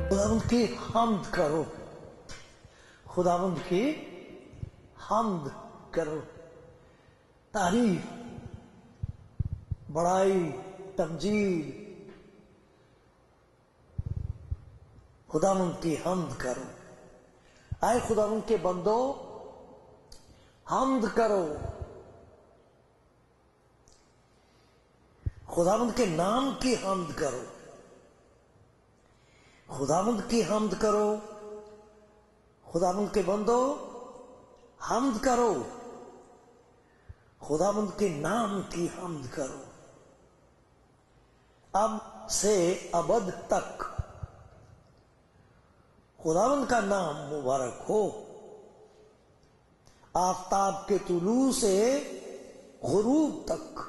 خداوند کی حمد کرو، خداوند کی حمد کرو، تعریف، بڑائی، تمجید، خداوند کی حمد کرو۔ اے خداوند کے بندو حمد کرو، خداوند کے نام کی حمد کرو، خداوند کی حمد کرو، خداوند کے بندو حمد کرو، خداوند کے نام کی حمد کرو۔ اب سے ابد تک خداوند کا نام مبارک ہو۔ آفتاب کے طلوع سے غروب تک،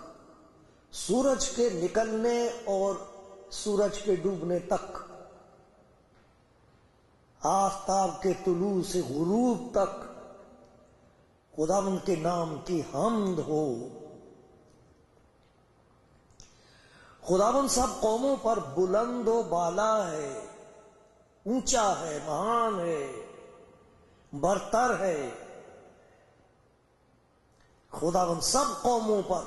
سورج کے نکلنے اور سورج کے ڈوبنے تک، آفتاب کے طلوع سے غروب تک خداوند کے نام کی حمد ہو۔ خداوند سب قوموں پر بلند و بالا ہے، اونچا ہے، مہان ہے، برتر ہے۔ خداوند سب قوموں پر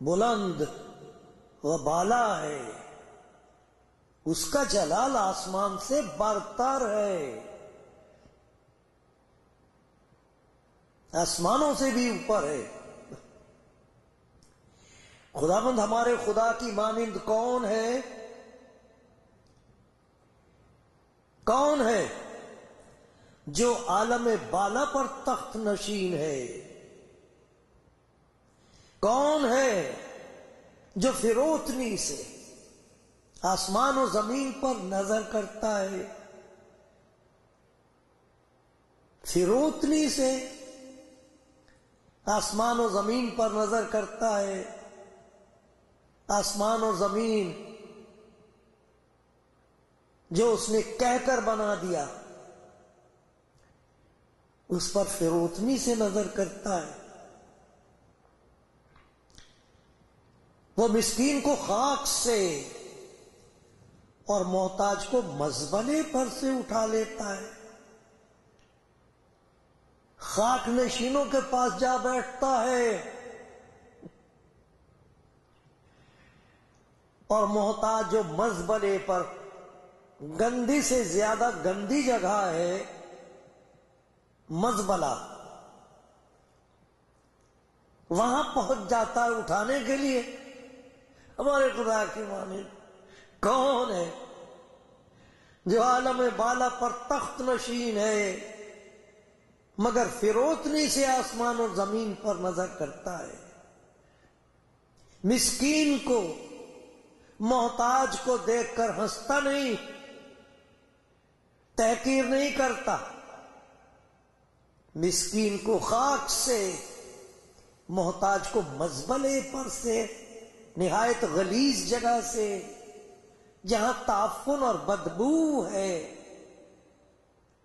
بلند و بالا ہے، اس کا جلال آسمان سے برتر ہے، آسمانوں سے بھی اوپر ہے۔ خداوند ہمارے خدا کی مانند کون ہے؟ کون ہے جو عالم بالا پر تخت نشین ہے؟ کون ہے جو فروتنی سے آسمان و زمین پر نظر کرتا ہے؟ فروتنی سے آسمان و زمین پر نظر کرتا ہے۔ آسمان و زمین جو اس نے کہہ کر بنا دیا، اس پر فروتنی سے نظر کرتا ہے۔ وہ مسکین کو خاک سے اور محتاج کو مزبلے پر سے اٹھا لیتا ہے۔ خاک نشینوں کے پاس جا بیٹھتا ہے اور محتاج جو مزبلے پر، گندی سے زیادہ گندی جگہ ہے مزبلہ، وہاں پہنچ جاتا ہے اٹھانے کے لیے۔ ہمارے خدا کی مانند کون ہے جو عالم بالا پر تخت نشین ہے مگر فروتنی سے آسمان اور زمین پر نظر کرتا ہے؟ مسکین کو، محتاج کو دیکھ کر ہنستا نہیں، تحقیر نہیں کرتا۔ مسکین کو خاک سے، محتاج کو مزبلے پر سے، نہایت غلیظ جگہ سے جہاں تعفن اور بدبو ہے،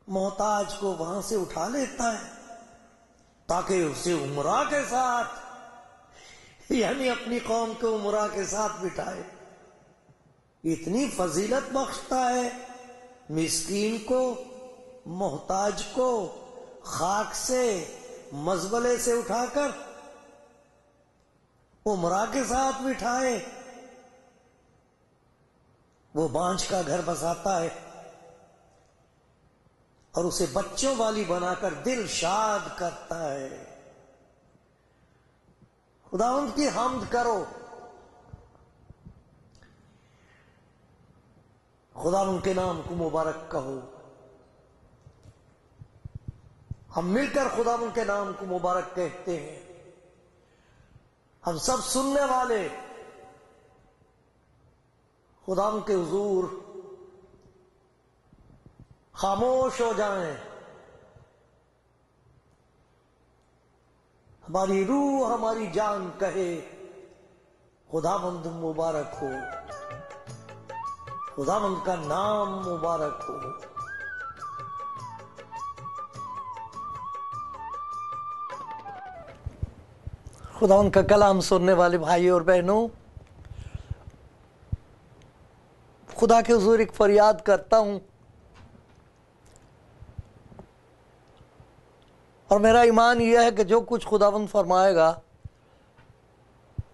محتاج کو وہاں سے اٹھا لیتا ہے تاکہ اسے امراء کے ساتھ، یعنی اپنی قوم کے امراء کے ساتھ بٹھائے۔ اتنی فضیلت بخشتا ہے مسکین کو، محتاج کو خاک سے، مزبلے سے اٹھا کر امراء کے ساتھ بٹھائے۔ وہ بانجھ کا گھر بساتا ہے اور اسے بچوں والی بنا کر دل شاد کرتا ہے۔ خداوند کی حمد کرو، خداوند کے نام کو مبارک کہو۔ ہم مل کر خداوند کے نام کو مبارک کہتے ہیں۔ ہم سب سننے والے خداوند کے حضور خاموش ہو جائیں، ہماری روح ہماری جان کہے خداوند مبارک ہو، خداوند کا نام مبارک ہو۔ خداوند کا کلام سننے والے بھائی اور بہنوں، خدا کے حضور ایک فریاد کرتا ہوں، اور میرا ایمان یہ ہے کہ جو کچھ خداوند فرمائے گا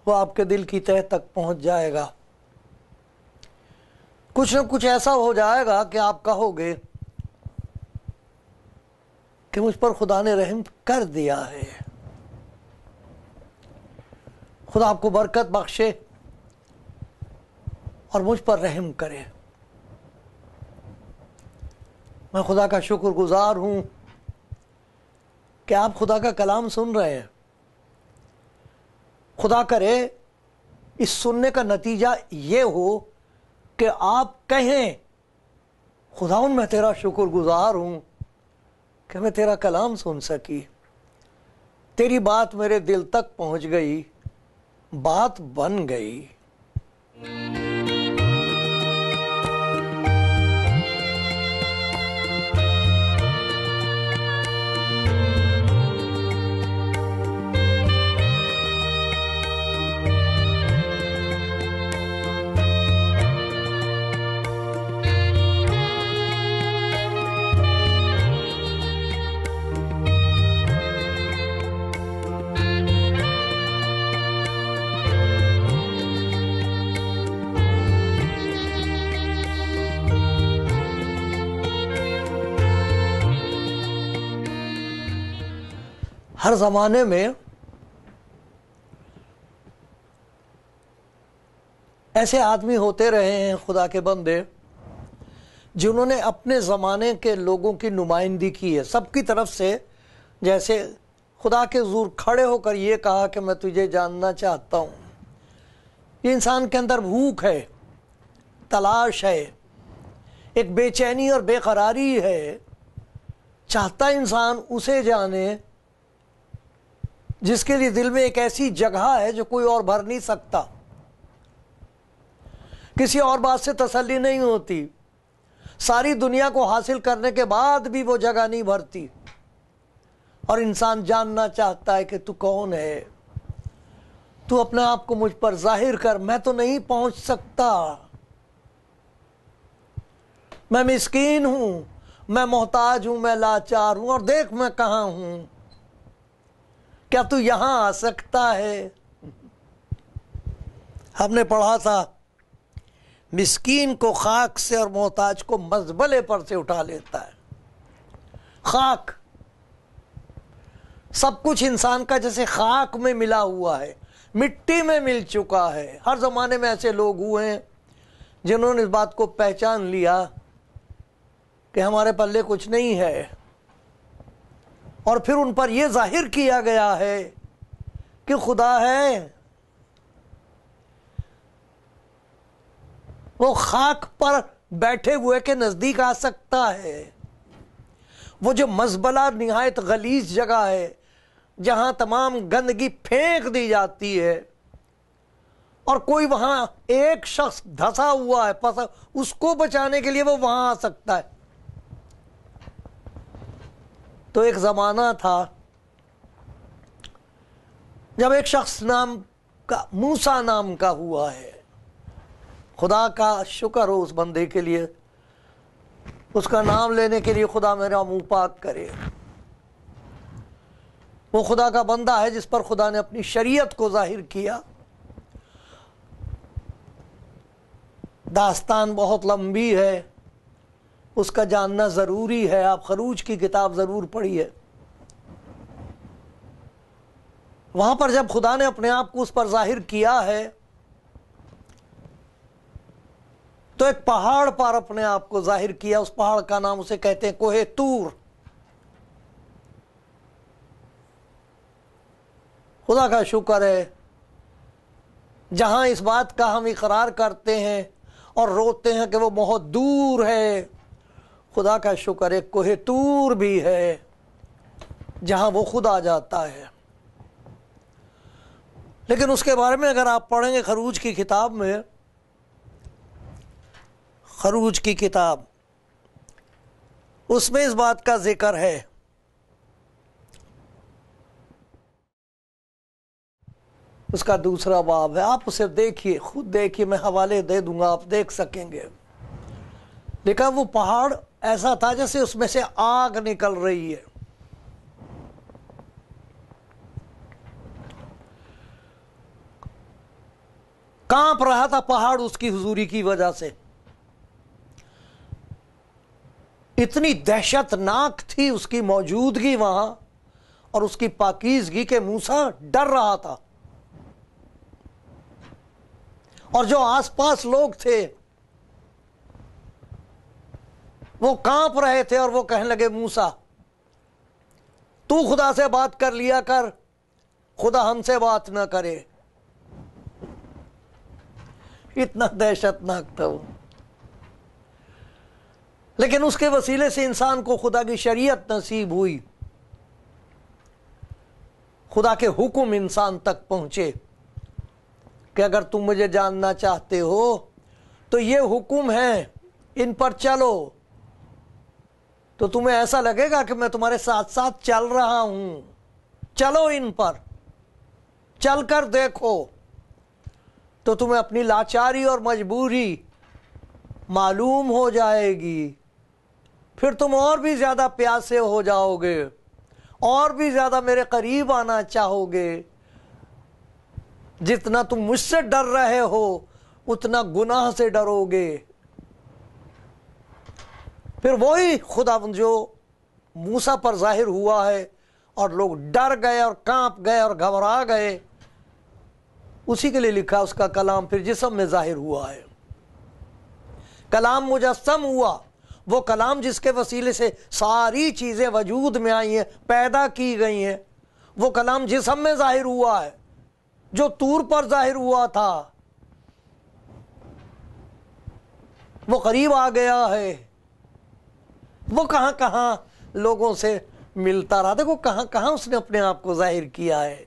وہ آپ کے دل کی تہہ تک پہنچ جائے گا۔ کچھ نہ کچھ ایسا ہو جائے گا کہ آپ کہو گے کہ مجھ پر خدا نے رحم کر دیا ہے۔ خدا آپ کو برکت بخشے اور مجھ پر رحم کرے۔ میں خدا کا شکر گزار ہوں کہ آپ خدا کا کلام سن رہے ہیں۔ خدا کرے اس سننے کا نتیجہ یہ ہو کہ آپ کہیں خداوند میں تیرا شکر گزار ہوں کہ میں تیرا کلام سن سکی، تیری بات میرے دل تک پہنچ گئی، بات بن گئی۔ ہر زمانے میں ایسے آدمی ہوتے رہے ہیں خدا کے بندے جنہوں نے اپنے زمانے کے لوگوں کی نمائندگی کی ہے سب کی طرف سے۔ جیسے خدا کے حضور کھڑے ہو کر یہ کہا کہ میں تجھے جاننا چاہتا ہوں۔ یہ انسان کے اندر بھوک ہے، تلاش ہے، ایک بے چینی اور بے قراری ہے، چاہتا انسان اسے جانے جس کے لیے دل میں ایک ایسی جگہ ہے جو کوئی اور بھر نہیں سکتا۔ کسی اور بات سے تسلی نہیں ہوتی، ساری دنیا کو حاصل کرنے کے بعد بھی وہ جگہ نہیں بھرتی، اور انسان جاننا چاہتا ہے کہ تو کون ہے، تو اپنے آپ کو مجھ پر ظاہر کر، میں تو نہیں پہنچ سکتا، میں مسکین ہوں، میں محتاج ہوں، میں لاچار ہوں، اور دیکھ میں کہاں ہوں، کیا تو یہاں آ سکتا ہے؟ ہم نے پڑھا تھا مسکین کو خاک سے اور محتاج کو مزبلے پر سے اٹھا لیتا ہے۔ خاک، سب کچھ انسان کا جیسے خاک میں ملا ہوا ہے، مٹی میں مل چکا ہے۔ ہر زمانے میں ایسے لوگ ہوئے ہیں جنہوں نے اس بات کو پہچان لیا کہ ہمارے پلے کچھ نہیں ہے، اور پھر ان پر یہ ظاہر کیا گیا ہے کہ خدا ہے۔ وہ خاک پر بیٹھے ہوئے کے نزدیک آ سکتا ہے۔ وہ جو مزبلہ نہایت غلیظ جگہ ہے جہاں تمام گندگی پھینک دی جاتی ہے، اور کوئی وہاں ایک شخص دھسا ہوا ہے، اس کو بچانے کے لیے وہ وہاں آ سکتا ہے۔ تو ایک زمانہ تھا جب ایک شخص نام کا موسیٰ نام کا ہوا ہے۔ خدا کا شکر ہو اس بندے کے لیے، اس کا نام لینے کے لیے خدا میرا منہ پاک کرے۔ وہ خدا کا بندہ ہے جس پر خدا نے اپنی شریعت کو ظاہر کیا۔ داستان بہت لمبی ہے، اس کا جاننا ضروری ہے۔ آپ خروج کی کتاب ضرور پڑھیے۔ وہاں پر جب خدا نے اپنے آپ کو اس پر ظاہر کیا ہے تو ایک پہاڑ پر اپنے آپ کو ظاہر کیا۔ اس پہاڑ کا نام اسے کہتے ہیں کوہ طور۔ خدا کا شکر ہے، جہاں اس بات کا ہم اقرار کرتے ہیں اور روتے ہیں کہ وہ بہت دور ہے، خدا کا شکر ایک کوہ طور بھی ہے جہاں وہ خود آ جاتا ہے. لیکن اس کے بارے میں اگر آپ پڑھیں گے خروج کی کتاب میں، خروج کی کتاب، اس میں اس بات کا ذکر ہے. اس کا دوسرا باب ہے، آپ اسے دیکھیے، خود دیکھیے، میں حوالے دے دوں گا، آپ دیکھ سکیں گے. دیکھا وہ پہاڑ ایسا تھا جیسے اس میں سے آگ نکل رہی ہے. کانپ رہا تھا پہاڑ اس کی حضوری کی وجہ سے. اتنی دہشت ناک تھی اس کی موجودگی وہاں اور اس کی پاکیزگی کہ موسیٰ ڈر رہا تھا. اور جو آس پاس لوگ تھے وہ کانپ رہے تھے اور وہ کہنے لگے موسیٰ تو خدا سے بات کر لیا کر، خدا ہم سے بات نہ کرے. اتنا دہشت ناک تھا وہ. لیکن اس کے وسیلے سے انسان کو خدا کی شریعت نصیب ہوئی، خدا کے حکم انسان تک پہنچے کہ اگر تم مجھے جاننا چاہتے ہو تو یہ حکم ہے، ان پر چلو. تو تمہیں ایسا لگے گا کہ میں تمہارے ساتھ ساتھ چل رہا ہوں، چلو ان پر، چل کر دیکھو. تو تمہیں اپنی لاچاری اور مجبوری معلوم ہو جائے گی. پھر تم اور بھی زیادہ پیاسے ہو جاؤ گے، اور بھی زیادہ میرے قریب آنا چاہو گے. جتنا تم مجھ سے ڈر رہے ہو اتنا گناہ سے ڈرو گے. پھر وہی خدا جو موسیٰ پر ظاہر ہوا ہے اور لوگ ڈر گئے اور کانپ گئے اور گھبرا گئے، اسی کے لیے لکھا اس کا کلام پھر جسم میں ظاہر ہوا ہے. کلام مجسم ہوا، وہ کلام جس کے وسیلے سے ساری چیزیں وجود میں آئی ہیں، پیدا کی گئی ہیں. وہ کلام جسم میں ظاہر ہوا ہے جو طور پر ظاہر ہوا تھا. وہ قریب آ گیا ہے. وہ کہاں کہاں لوگوں سے ملتا رہا. دیکھو کہاں کہاں اس نے اپنے آپ کو ظاہر کیا ہے.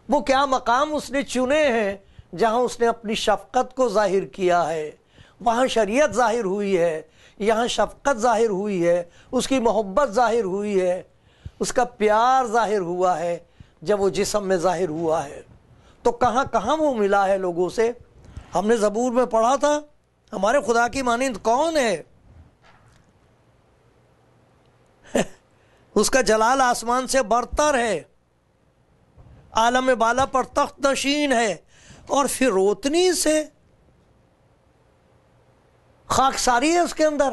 وہ کیا مقام اس نے چنے ہیں جہاں اس نے اپنی شفقت کو ظاہر کیا ہے. وہاں شریعت ظاہر ہوئی ہے، یہاں شفقت ظاہر ہوئی ہے، اس کی محبت ظاہر ہوئی ہے، اس کا پیار ظاہر ہوا ہے جب وہ جسم میں ظاہر ہوا ہے. تو کہاں کہاں وہ ملا ہے لوگوں سے. ہم نے زبور میں پڑھا تھا ہمارے خدا کی مانند کون ہے. اس کا جلال آسمان سے برتر ہے، عالم بالا پر تخت نشین ہے، اور پھر روتنی سے خاکساری ہے اس کے اندر.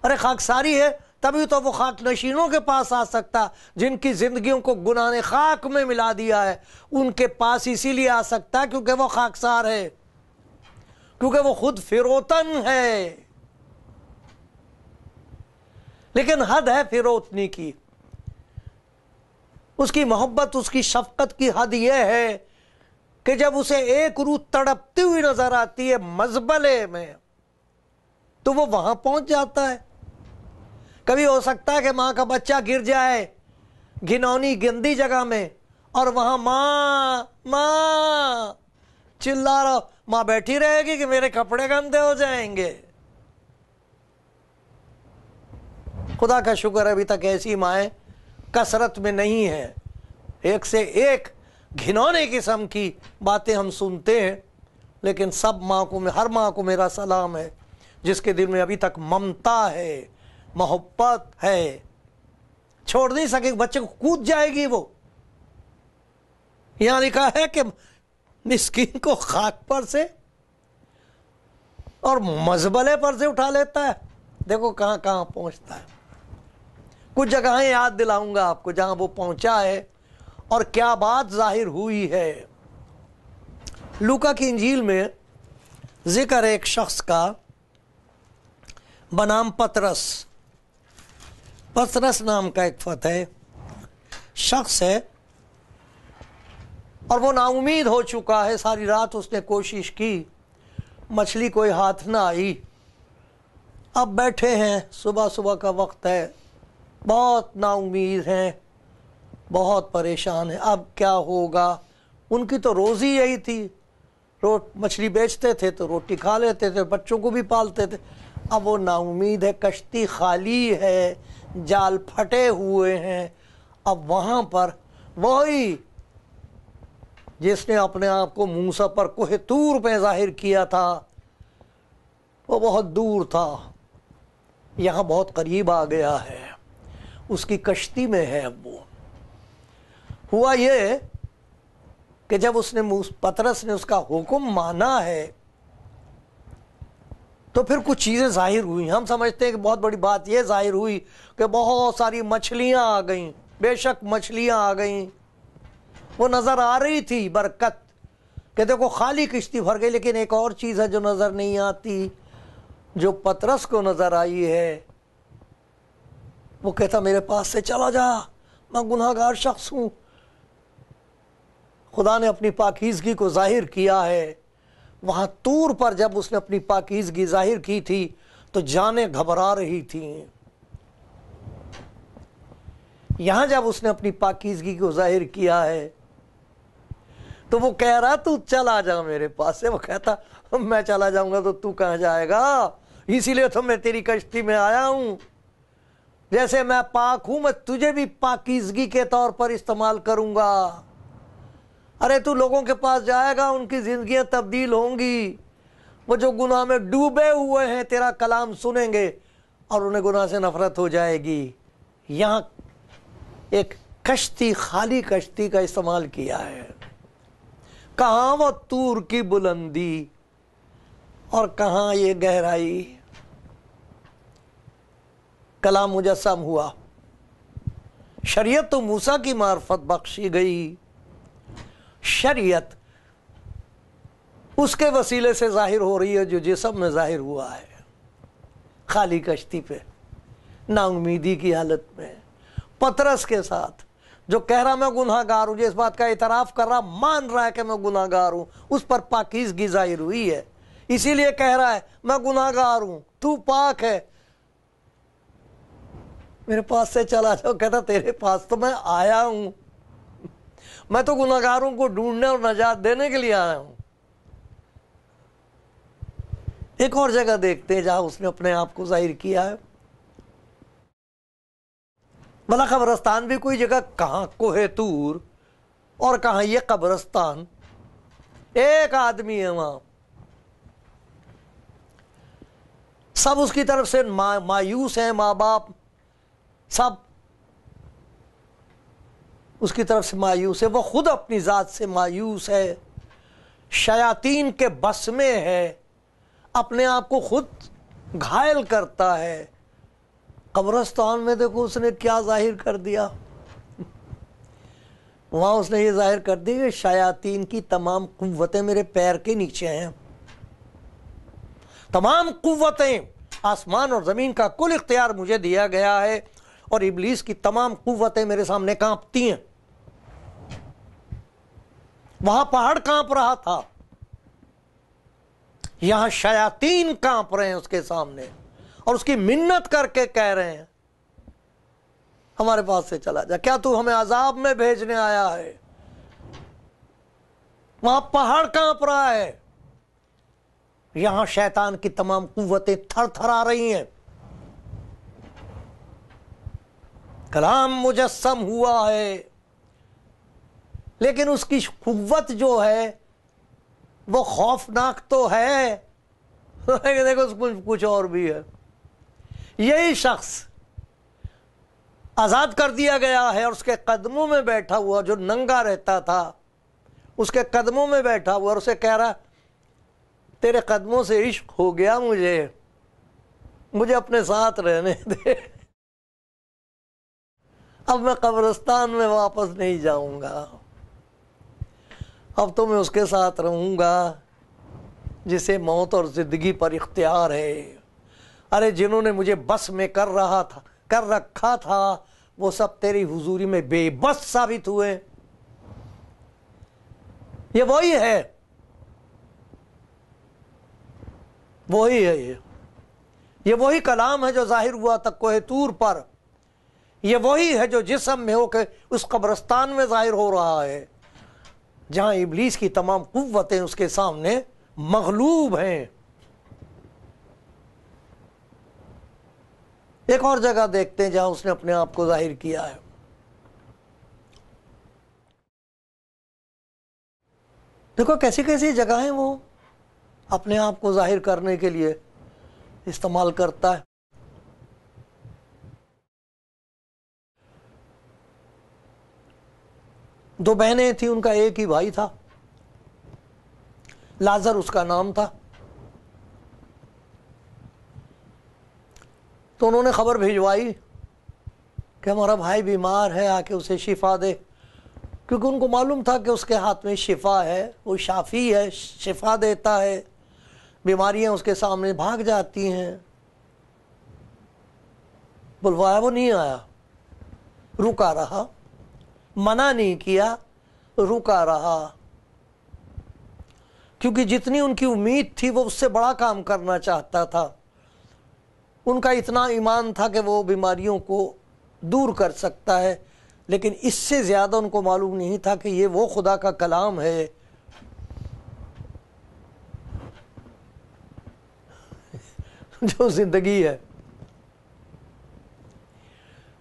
ارے خاکساری ہے تبھی تو وہ خاک نشینوں کے پاس آ سکتا جن کی زندگیوں کو گناہ نے خاک میں ملا دیا ہے. ان کے پاس اسی لیے آ سکتا کیونکہ وہ خاکسار ہے، کیونکہ وہ خود فروتن ہے. لیکن حد ہے فروتنی کی. اس کی محبت، اس کی شفقت کی حد یہ ہے کہ جب اسے ایک روح تڑپتی ہوئی نظر آتی ہے مزبلے میں تو وہ وہاں پہنچ جاتا ہے. کبھی ہو سکتا ہے کہ ماں کا بچہ گر جائے گھنونی گندی جگہ میں اور وہاں ماں ماں چلا رہا، ماں بیٹھی رہے گی کہ میرے کپڑے گندے ہو جائیں گے. خدا کا شکر ابھی تک ایسی مائیں کثرت میں نہیں ہیں. ایک سے ایک گھنونے قسم کی باتیں ہم سنتے ہیں، لیکن سب ماں کو، ہر ماں کو میرا سلام ہے جس کے دل میں ابھی تک ممتا ہے، محبت ہے. چھوڑ نہیں سکے، بچے کو کود جائے گی وہ. یہاں لکھا ہے کہ مسکین کو خاک پر سے اور مزبلے پر سے اٹھا لیتا ہے. دیکھو کہاں کہاں پہنچتا ہے. کچھ جگہیں یاد دلاؤں گا آپ کو جہاں وہ پہنچا ہے اور کیا بات ظاہر ہوئی ہے. لوکا کی انجیل میں ذکر ایک شخص کا بنام پطرس. پطرس نام کا ایک فتح شخص ہے اور وہ نا امید ہو چکا ہے. ساری رات اس نے کوشش کی، مچھلی کوئی ہاتھ نہ آئی. اب بیٹھے ہیں، صبح صبح کا وقت ہے، بہت نا امید ہیں، بہت پریشان ہیں، اب کیا ہوگا؟ ان کی تو روزی یہی تھی، مچھلی بیچتے تھے تو روٹی کھا لیتے تھے، بچوں کو بھی پالتے تھے۔ اب وہ نا امید ہے، کشتی خالی ہے، جال پھٹے ہوئے ہیں۔ اب وہاں پر وہی جس نے اپنے آپ کو موسیٰ پر کوہ طور پہ ظاہر کیا تھا، وہ بہت دور تھا، یہاں بہت قریب آ گیا ہے، اس کی کشتی میں ہے۔ اب وہ ہوا یہ کہ جب پطرس نے اس کا حکم مانا ہے تو پھر کچھ چیزیں ظاہر ہوئی۔ ہم سمجھتے ہیں کہ بہت بڑی بات یہ ظاہر ہوئی کہ بہت ساری مچھلیاں آ گئیں، بے شک مچھلیاں آ گئیں، وہ نظر آ رہی تھی برکت کہ دیکھو خالی کشتی بھر گئی، لیکن ایک اور چیز ہے جو نظر نہیں آتی، جو پطرس کو نظر آئی ہے۔ وہ کہتا میرے پاس سے چلا جا، میں گناہ گار شخص ہوں۔ خدا نے اپنی پاکیزگی کو ظاہر کیا ہے۔ وہاں طور پر جب اس نے اپنی پاکیزگی ظاہر کی تھی تو جانیں گھبرا رہی تھیں۔ یہاں جب اس نے اپنی پاکیزگی کو ظاہر کیا ہے تو وہ کہہ رہا تو چلا جا میرے پاس سے۔ وہ کہتا میں چلا جاؤں گا تو تو کہاں جائے گا؟ اسی لیے تو میں تیری کشتی میں آیا ہوں۔ جیسے میں پاک ہوں، میں تجھے بھی پاکیزگی کے طور پر استعمال کروں گا۔ ارے تو لوگوں کے پاس جائے گا، ان کی زندگیاں تبدیل ہوں گی۔ وہ جو گناہ میں ڈوبے ہوئے ہیں تیرا کلام سنیں گے اور انہیں گناہ سے نفرت ہو جائے گی۔ یہاں ایک کشتی، خالی کشتی کا استعمال کیا ہے۔ کہاں وہ طور کی بلندی اور کہاں یہ گہرائی۔ کلام مجسم ہوا، شریعت تو موسیٰ کی معرفت بخشی گئی، شریعت اس کے وسیلے سے ظاہر ہو رہی ہے جو جسم میں ظاہر ہوا ہے، خالی کشتی پہ، نا امیدی کی حالت میں، پطرس کے ساتھ جو کہہ رہا میں گناہ گار ہوں، جو اس بات کا اعتراف کر رہا، مان رہا ہے کہ میں گناہ گار ہوں، اس پر پاکیزگی ظاہر ہوئی ہے، اسی لیے کہہ رہا ہے میں گناہ گار ہوں، تو پاک ہے، میرے پاس سے چلا جاؤ۔ کہتا تیرے پاس تو میں آیا ہوں، میں تو گناہ گاروں کو ڈھونڈنے اور نجات دینے کے لیے آیا ہوں۔ ایک اور جگہ دیکھتے ہیں جہاں اس نے اپنے آپ کو ظاہر کیا ہے۔ بھلا قبرستان بھی کوئی جگہ، کہاں کوہ طور اور کہاں یہ قبرستان، ایک آدمی ہے وہاں، سب اس کی طرف سے مایوس ہیں، ماں باپ سب اس کی طرف سے مایوس ہے، وہ خود اپنی ذات سے مایوس ہے، شیاطین کے بس میں ہے، اپنے آپ کو خود گھائل کرتا ہے۔ قبرستان میں دیکھو اس نے کیا ظاہر کر دیا، وہاں اس نے یہ ظاہر کر دیا کہ شیاطین کی تمام قوتیں میرے پیر کے نیچے ہیں، تمام قوتیں، آسمان اور زمین کا کل اختیار مجھے دیا گیا ہے، اور ابلیس کی تمام قوتیں میرے سامنے کانپتی ہیں۔ وہاں پہاڑ کانپ رہا تھا، یہاں شیاطین کانپ رہے ہیں اس کے سامنے، اور اس کی منت کر کے کہہ رہے ہیں ہمارے پاس سے چلا جا، کیا تو ہمیں عذاب میں بھیجنے آیا ہے؟ وہاں پہاڑ کانپ رہا ہے، یہاں شیطان کی تمام قوتیں تھر تھر آ رہی ہیں۔ کلام مجسم ہوا ہے، لیکن اس کی قوت جو ہے وہ خوفناک تو ہے، دیکھو کچھ اور بھی ہے۔ یہی شخص آزاد کر دیا گیا ہے اور اس کے قدموں میں بیٹھا ہوا جو ننگا رہتا تھا، اس کے قدموں میں بیٹھا ہوا اور اسے کہہ رہا تیرے قدموں سے عشق ہو گیا، مجھے اپنے ساتھ رہنے دے، اب میں قبرستان میں واپس نہیں جاؤں گا، اب تو میں اس کے ساتھ رہوں گا جسے موت اور زندگی پر اختیار ہے۔ ارے جنہوں نے مجھے بس میں کر رکھا تھا وہ سب تیری حضوری میں بے بس ثابت ہوئے۔ یہ وہی ہے یہ یہ وہی کلام ہے جو ظاہر ہوا تھا کوہ طور پر، یہ وہی ہے جو جسم میں ہو کے اس قبرستان میں ظاہر ہو رہا ہے، جہاں ابلیس کی تمام قوتیں اس کے سامنے مغلوب ہیں۔ ایک اور جگہ دیکھتے ہیں جہاں اس نے اپنے آپ کو ظاہر کیا ہے۔ دیکھو کیسی کیسی جگہیں وہ اپنے آپ کو ظاہر کرنے کے لیے استعمال کرتا ہے۔ دو بہنیں تھیں، ان کا ایک ہی بھائی تھا، لازر اس کا نام تھا۔ تو انہوں نے خبر بھیجوائی کہ ہمارا بھائی بیمار ہے، آ کے اسے شفا دے، کیونکہ ان کو معلوم تھا کہ اس کے ہاتھ میں شفا ہے، وہ شافی ہے، شفا دیتا ہے، بیماریاں اس کے سامنے بھاگ جاتی ہیں۔ بلوایا، وہ نہیں آیا، رکا رہا، منع نہیں کیا، رکا رہا، کیونکہ جتنی ان کی امید تھی وہ اس سے بڑا کام کرنا چاہتا تھا۔ ان کا اتنا ایمان تھا کہ وہ بیماریوں کو دور کر سکتا ہے، لیکن اس سے زیادہ ان کو معلوم نہیں تھا کہ یہ وہ خدا کا کلام ہے جو زندگی ہے۔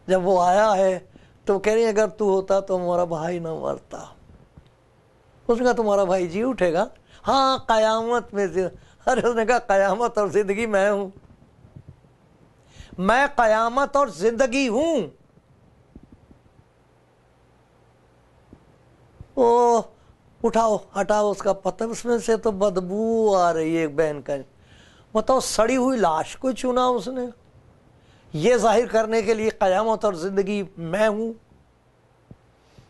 جب وہ آیا ہے تو کہہ رہی ہیں اگر تو ہوتا تو ہمارا بھائی نہ مرتا۔ اس نے کہا تمہارا بھائی جی اٹھے گا؟ ہاں قیامت میں ارے اس نے کہا قیامت اور زندگی میں ہوں، میں قیامت اور زندگی ہوں۔ او اٹھاؤ، ہٹاؤ اس کا پتہ، اس میں سے تو بدبو آ رہی ہے ایک بہن کا۔ بتاؤ سڑی ہوئی لاش کو چنا اس نے یہ ظاہر کرنے کے لیے قیامت اور زندگی میں ہوں۔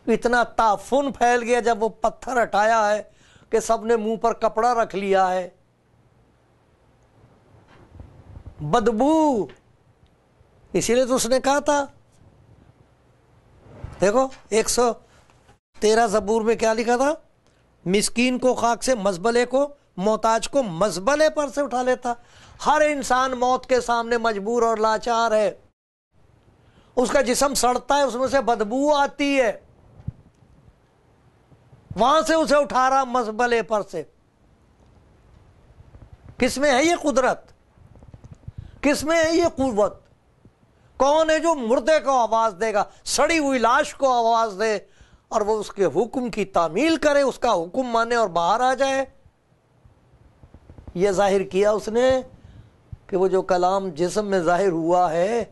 اتنا تعفن پھیل گیا جب وہ پتھر ہٹایا ہے کہ سب نے منہ پر کپڑا رکھ لیا ہے، بدبو۔ اسی لیے تو اس نے کہا تھا، دیکھو 113 زبور میں کیا لکھا تھا؟ مسکین کو خاک سے مزبلے کو، محتاج کو مزبلے پر سے اٹھا لیتا۔ ہر انسان موت کے سامنے مجبور اور لاچار ہے، اس کا جسم سڑتا ہے، اس میں سے بدبو آتی ہے، وہاں سے اسے اٹھا رہا مزبلے پر سے۔ کس میں ہے یہ قدرت؟ کس میں ہے یہ قوت؟ کون ہے جو مردے کو آواز دے گا، سڑی ہوئی لاش کو آواز دے اور وہ اس کے حکم کی تعمیل کرے، اس کا حکم مانے اور باہر آ جائے؟ یہ ظاہر کیا اس نے کہ وہ جو کلام جسم میں ظاہر ہوا ہے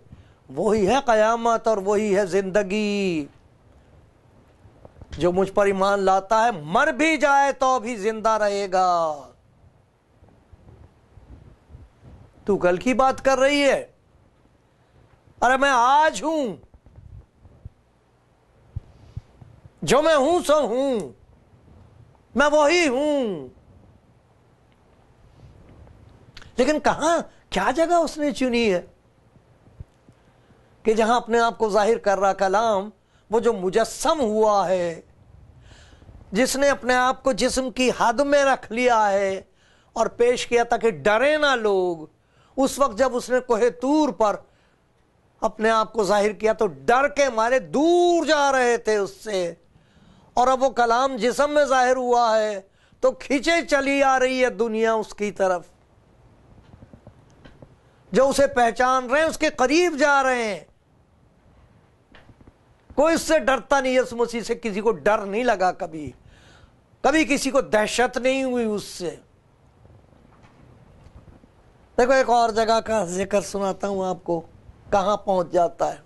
وہی ہے قیامت اور وہی ہے زندگی۔ جو مجھ پر ایمان لاتا ہے مر بھی جائے تو بھی زندہ رہے گا۔ تو کل کی بات کر رہی ہے؟ ارے میں آج ہوں، جو میں ہوں سو ہوں، میں وہی ہوں۔ لیکن کہاں، کیا جگہ اس نے چنی ہے کہ جہاں اپنے آپ کو ظاہر کر رہا کلام، وہ جو مجسم ہوا ہے، جس نے اپنے آپ کو جسم کی حد میں رکھ لیا ہے اور پیش کیا تھا کہ ڈرے نہ لوگ۔ اس وقت جب اس نے کوہ طور پر اپنے آپ کو ظاہر کیا تو ڈر کے مارے دور جا رہے تھے اس سے، اور اب وہ کلام جسم میں ظاہر ہوا ہے تو کھینچے چلی آ رہی ہے دنیا اس کی طرف۔ جو اسے پہچان رہے ہیں اس کے قریب جا رہے ہیں۔ کوئی اس سے ڈرتا نہیں، یسوع مسیح سے کسی کو ڈر نہیں لگا، کبھی کبھی کسی کو دہشت نہیں ہوئی اس سے۔ دیکھو ایک اور جگہ کا ذکر سناتا ہوں آپ کو، کہاں پہنچ جاتا ہے۔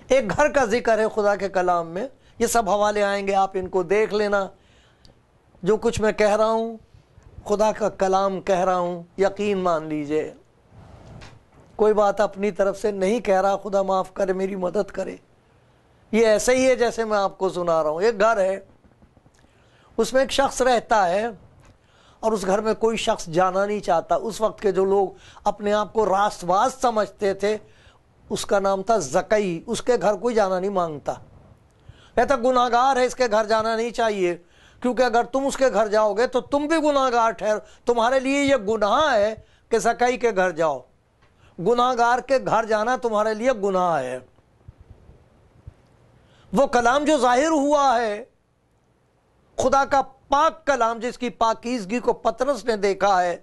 ایک گھر کا ذکر ہے خدا کے کلام میں، یہ سب حوالے آئیں گے، آپ ان کو دیکھ لینا۔ جو کچھ میں کہہ رہا ہوں خدا کا کلام کہہ رہا ہوں، یقین مان لیجئے، کوئی بات اپنی طرف سے نہیں کہہ رہا، خدا معاف کرے، میری مدد کرے۔ یہ ایسے ہی ہے جیسے میں آپ کو سنا رہا ہوں۔ ایک گھر ہے، اس میں ایک شخص رہتا ہے اور اس گھر میں کوئی شخص جانا نہیں چاہتا۔ اس وقت کے جو لوگ اپنے آپ کو راست باز سمجھتے تھے، اس کا نام تھا زکئی، اس کے گھر کوئی جانا نہیں مانگتا، کہتا گناہ گار ہے، اس کے گھر جانا نہیں چاہیے، کیونکہ اگر تم اس کے گھر جاؤ گے تو تم بھی گناہ گار ٹھہرو، تمہارے لیے یہ گناہ ہے کہ زکئی کے گھر جاؤ، گناہگار کے گھر جانا تمہارے لیے گناہ ہے۔ وہ کلام جو ظاہر ہوا ہے، خدا کا پاک کلام، جس کی پاکیزگی کو پطرس نے دیکھا ہے،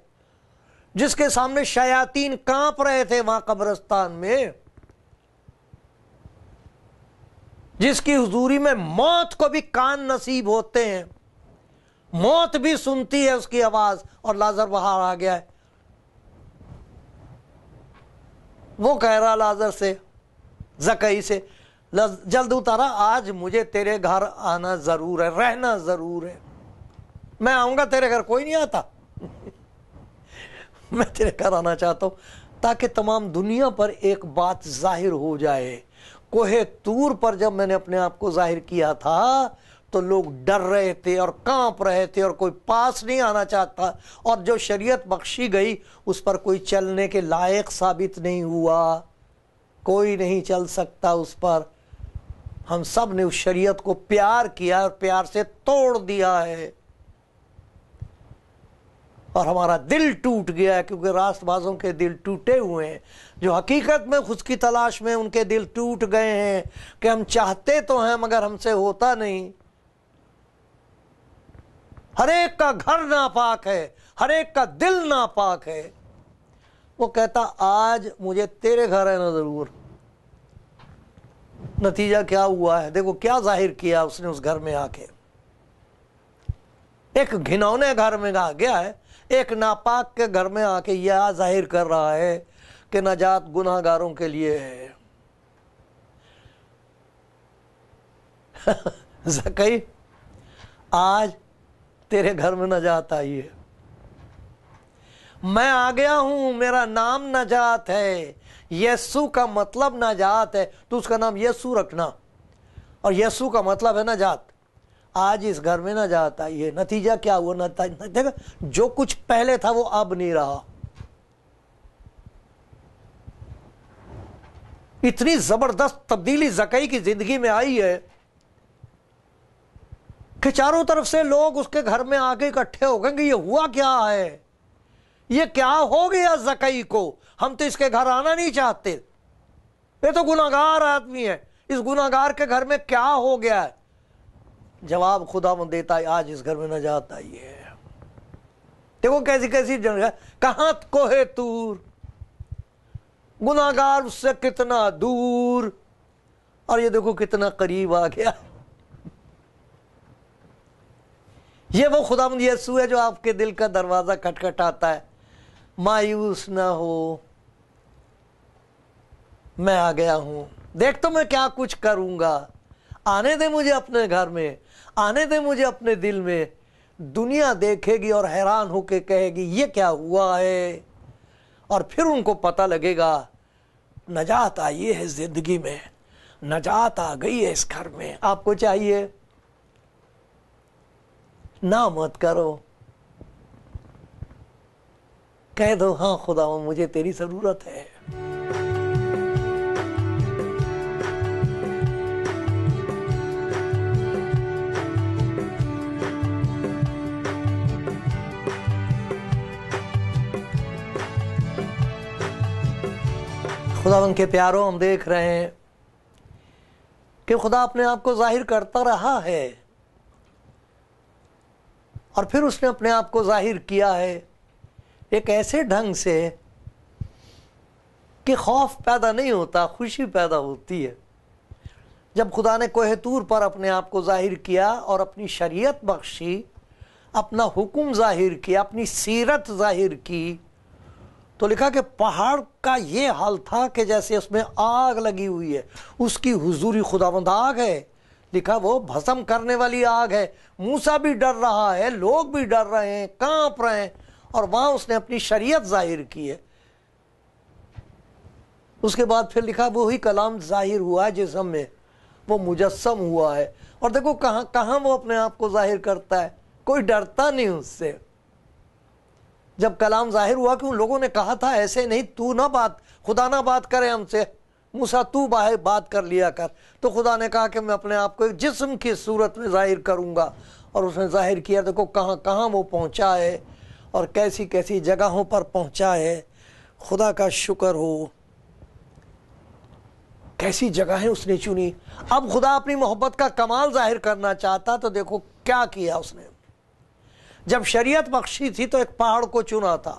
جس کے سامنے شیاطین کانپ رہے تھے وہاں قبرستان میں، جس کی حضوری میں موت کو بھی کان نصیب ہوتے ہیں، موت بھی سنتی ہے اس کی آواز، اور لازر باہر آ گیا ہے۔ وہ کہہ رہا لازر سے، زکئی سے، جلد اتارا، آج مجھے تیرے گھر آنا ضرور ہے، رہنا ضرور ہے۔ میں آؤں گا تیرے گھر، کوئی نہیں آتا، میں تیرے گھر آنا چاہتا ہوں تاکہ تمام دنیا پر ایک بات ظاہر ہو جائے۔ کوہ طور پر جب میں نے اپنے آپ کو ظاہر کیا تھا تو لوگ ڈر رہے تھے اور کانپ رہے تھے اور کوئی پاس نہیں آنا چاہتا، اور جو شریعت بخشی گئی اس پر کوئی چلنے کے لائق ثابت نہیں ہوا، کوئی نہیں چل سکتا اس پر۔ ہم سب نے اس شریعت کو پیار کیا اور پیار سے توڑ دیا ہے، اور ہمارا دل ٹوٹ گیا ہے، کیونکہ راست بازوں کے دل ٹوٹے ہوئے ہیں، جو حقیقت میں خود کی تلاش میں ان کے دل ٹوٹ گئے ہیں کہ ہم چاہتے تو ہیں مگر ہم سے ہوتا نہیں۔ ہر ایک کا گھر ناپاک ہے، ہر ایک کا دل ناپاک ہے۔ وہ کہتا آج مجھے تیرے گھر آنا ضرور۔ نتیجہ کیا ہوا ہے؟ دیکھو کیا ظاہر کیا اس نے اس گھر میں آ کے۔ ایک گھنونے گھر میں آ گیا ہے، ایک ناپاک کے گھر میں آ کے یہ ظاہر کر رہا ہے کہ نجات گناہ گاروں کے لیے ہے۔ زکئی، آج تیرے گھر میں نجات آئی ہے، میں آ گیا ہوں، میرا نام نجات ہے، یسوع کا مطلب نجات ہے، تو اس کا نام یسوع رکھنا، اور یسوع کا مطلب ہے نجات۔ آج اس گھر میں نجات آئی ہے۔ نتیجہ کیا ہوا؟ دیکھا، جو کچھ پہلے تھا وہ اب نہیں رہا۔ اتنی زبردست تبدیلی زکئی کی زندگی میں آئی ہے کہ چاروں طرف سے لوگ اس کے گھر میں آگے اکٹھے ہو گئے کہ یہ ہوا کیا ہے، یہ کیا ہو گیا زکئی کو، ہم تو اس کے گھر آنا نہیں چاہتے، یہ تو گناہگار آدمی ہے، اس گناہگار کے گھر میں کیا ہو گیا ہے؟ جواب خداوند دیتا ہے، آج اس گھر میں نجات آئی ہے۔ دیکھو کیسی کیسی جگہ، کہاں کوہ طور، گناہگار اس سے کتنا دور، اور یہ دیکھو کتنا قریب آ گیا۔ یہ وہ خداوند یسوع ہے جو آپ کے دل کا دروازہ کھٹکھٹاتا ہے۔ مایوس نہ ہو، میں آ گیا ہوں، دیکھ تو میں کیا کچھ کروں گا، آنے دے مجھے اپنے گھر میں، آنے دے مجھے اپنے دل میں۔ دنیا دیکھے گی اور حیران ہو کے کہے گی یہ کیا ہوا ہے، اور پھر ان کو پتہ لگے گا نجات آئی ہے زندگی میں، نجات آ گئی ہے اس گھر میں۔ آپ کو چاہیے نہ مت کرو، کہہ دو ہاں خدا مجھے تیری ضرورت ہے۔ خداوند کے پیاروں، ہم دیکھ رہے ہیں کہ خدا اپنے آپ کو ظاہر کرتا رہا ہے، اور پھر اس نے اپنے آپ کو ظاہر کیا ہے ایک ایسے ڈھنگ سے کہ خوف پیدا نہیں ہوتا، خوشی پیدا ہوتی ہے۔ جب خدا نے کوہ طور پر اپنے آپ کو ظاہر کیا اور اپنی شریعت بخشی، اپنا حکم ظاہر کیا، اپنی سیرت ظاہر کی، تو لکھا کہ پہاڑ کا یہ حال تھا کہ جیسے اس میں آگ لگی ہوئی ہے، اس کی حضوری خداوند آگ ہے، لکھا وہ بھسم کرنے والی آگ ہے۔ موسیٰ بھی ڈر رہا ہے، لوگ بھی ڈر رہے ہیں، کانپ رہے ہیں، اور وہاں اس نے اپنی شریعت ظاہر کی ہے۔ اس کے بعد پھر لکھا وہی کلام ظاہر ہوا ہے جسم میں، وہ مجسم ہوا ہے، اور دیکھو کہاں کہاں وہ اپنے آپ کو ظاہر کرتا ہے، کوئی ڈرتا نہیں اس سے۔ جب کلام ظاہر ہوا کہ ان لوگوں نے کہا تھا ایسے نہیں، تو نہ بات، خدا نہ بات کرے ہم سے، موسیٰ تو بات کر لیا کر، تو خدا نے کہا کہ میں اپنے آپ کو ایک جسم کی صورت میں ظاہر کروں گا، اور اس نے ظاہر کیا۔ دیکھو کہاں کہاں وہ پہنچا ہے، اور کیسی کیسی جگہوں پر پہنچا ہے. خدا کا شکر ہو. کیسی جگہیں اس نے چنی. اب خدا اپنی محبت کا کمال ظاہر کرنا چاہتا تو دیکھو کیا کیا اس نے. جب شریعت بخشی تھی تو ایک پہاڑ کو چنا تھا.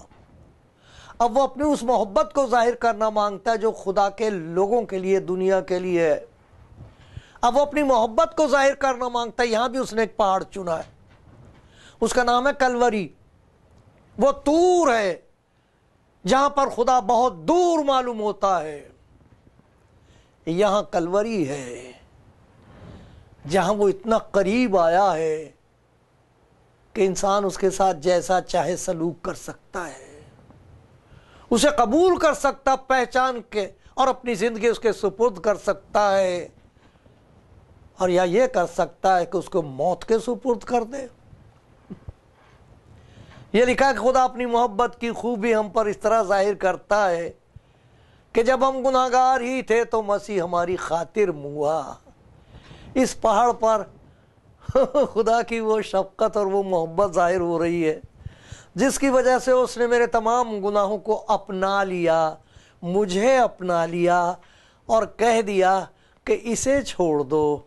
اب وہ اپنی اس محبت کو ظاہر کرنا مانگتا ہے جو خدا کے لوگوں کے لیے, دنیا کے لیے ہے. اب وہ اپنی محبت کو ظاہر کرنا مانگتا ہے. یہاں بھی اس نے ایک پہاڑ چنا ہے, اس کا نام ہے کلوری. وہ طور ہے جہاں پر خدا بہت دور معلوم ہوتا ہے. یہاں کلوری ہے جہاں وہ اتنا قریب آیا ہے کہ انسان اس کے ساتھ جیسا چاہے سلوک کر سکتا ہے, اسے قبول کر سکتا پہچان کے, اور اپنی زندگی اس کے سپرد کر سکتا ہے, اور یا یہ کر سکتا ہے کہ اس کو موت کے سپرد کر دے. یہ لکھا ہے کہ خدا اپنی محبت کی خوبی ہم پر اس طرح ظاہر کرتا ہے کہ جب ہم گناہگار ہی تھے تو مسیح ہماری خاطر ہوا. اس پہاڑ پر خدا کی وہ شفقت اور وہ محبت ظاہر ہو رہی ہے جس کی وجہ سے اس نے میرے تمام گناہوں کو اپنا لیا, مجھے اپنا لیا, اور کہہ دیا کہ اسے چھوڑ دو,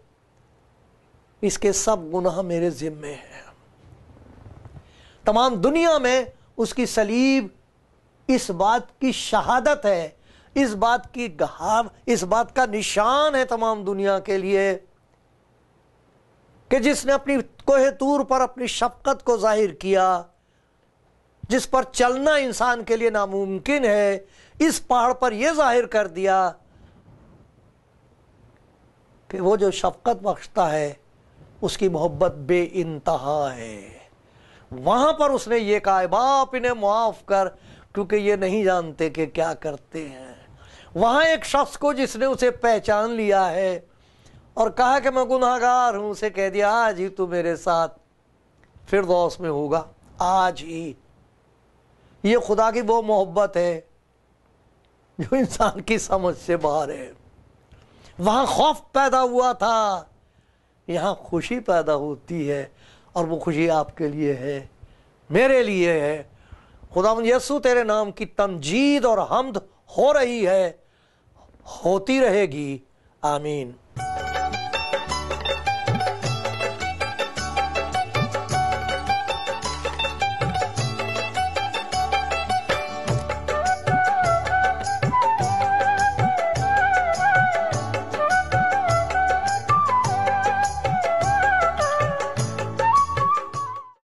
اس کے سب گناہ میرے ذمے ہیں. تمام دنیا میں اس کی صلیب اس بات کی شہادت ہے, اس بات کی گواہ, اس بات کا نشان ہے تمام دنیا کے لیے کہ جس نے اپنی کوہ طور پر اپنی شفقت کو ظاہر کیا, جس پر چلنا انسان کے لیے ناممکن ہے, اس پہاڑ پر یہ ظاہر کر دیا کہ وہ جو شفقت بخشتا ہے اس کی محبت بے انتہا ہے. وہاں پر اس نے یہ کہا, باپ انہیں معاف کر کیونکہ یہ نہیں جانتے کہ کیا کرتے ہیں. وہاں ایک شخص کو جس نے اسے پہچان لیا ہے اور کہا کہ میں گناہگار ہوں, اسے کہہ دیا آج ہی تو میرے ساتھ فردوس میں ہوگا, آج ہی. یہ خدا کی وہ محبت ہے جو انسان کی سمجھ سے باہر ہے. وہاں خوف پیدا ہوا تھا, یہاں خوشی پیدا ہوتی ہے, اور وہ خوشی آپ کے لیے ہے, میرے لیے ہے. خداوند یسوع تیرے نام کی تمجید اور حمد ہو رہی ہے, ہوتی رہے گی. آمین.